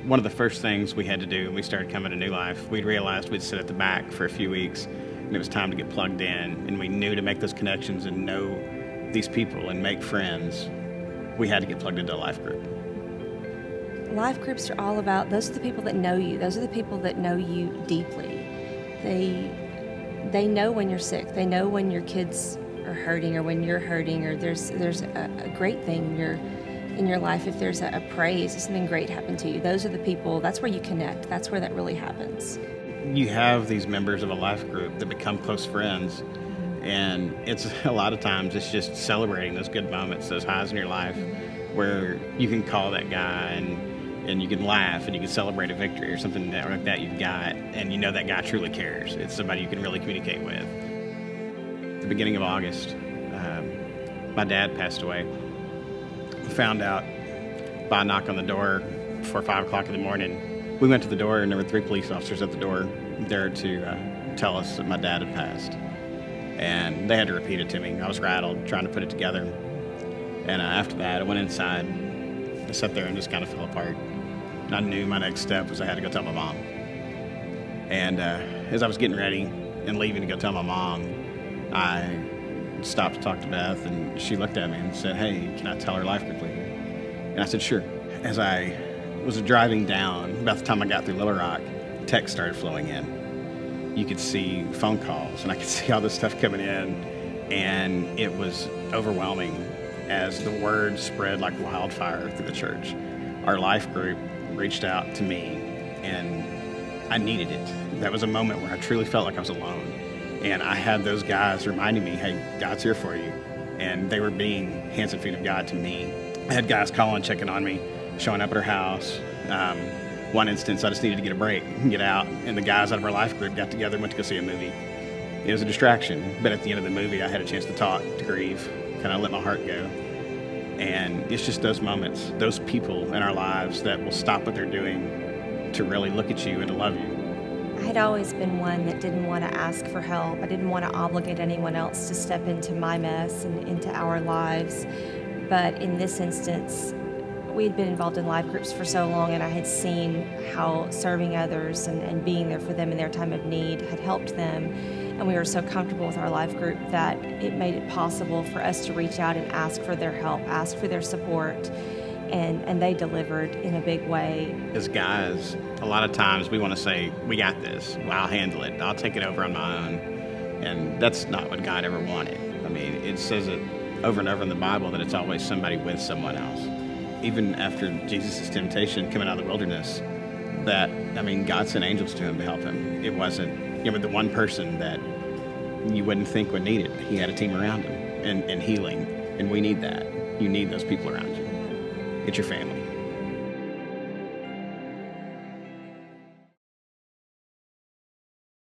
One of the first things we had to do when we started coming to New Life, we realized we'd sit at the back for a few weeks, and it was time to get plugged in, and we knew to make those connections and know these people and make friends, we had to get plugged into a life group. Life groups are all about, those are the people that know you. Those are the people that know you deeply. They know when you're sick. They know when your kids are hurting or when you're hurting, or there's a great thing in your life. If there's a praise, if something great happened to you, those are the people, that's where you connect. That's where that really happens. You have these members of a life group that become close friends, and it's a lot of times it's just celebrating those good moments, those highs in your life, where you can call that guy and you can laugh and you can celebrate a victory or something like that you've got, and you know that guy truly cares. It's somebody you can really communicate with. At the beginning of August, my dad passed away. Found out by a knock on the door before 5 o'clock in the morning. We went to the door and there were 3 police officers at the door there to tell us that my dad had passed. And they had to repeat it to me. I was rattled trying to put it together. And after that, I went inside. I sat there and just kind of fell apart. And I knew my next step was I had to go tell my mom. And as I was getting ready and leaving to go tell my mom, I stopped to talk to Beth, and she looked at me and said, "Hey, can I tell her life group leader?" And I said, "Sure." As I was driving down, about the time I got through Little Rock, texts started flowing in. You could see phone calls, and I could see all this stuff coming in, and it was overwhelming as the word spread like wildfire through the church. Our life group reached out to me, and I needed it. That was a moment where I truly felt like I was alone. And I had those guys reminding me, hey, God's here for you. And they were being hands and feet of God to me. I had guys calling, checking on me, showing up at our house. One instance, I just needed to get a break and get out. And the guys out of our life group got together and went to go see a movie. It was a distraction, but at the end of the movie, I had a chance to talk, to grieve, kind of let my heart go. And it's just those moments, those people in our lives that will stop what they're doing to really look at you and to love you. I had always been one that didn't want to ask for help. I didn't want to obligate anyone else to step into my mess and into our lives. But in this instance, we had been involved in life groups for so long, and I had seen how serving others and being there for them in their time of need had helped them. And we were so comfortable with our life group that it made it possible for us to reach out and ask for their help, ask for their support. And they delivered in a big way. As guys, a lot of times we want to say, we got this, well, I'll handle it, I'll take it over on my own. And that's not what God ever wanted. I mean, it says it over and over in the Bible that it's always somebody with someone else. Even after Jesus' temptation coming out of the wilderness, God sent angels to him to help him. It wasn't, the one person that you wouldn't think would need it. He had a team around him and healing, and we need that. You need those people around you. It's your family.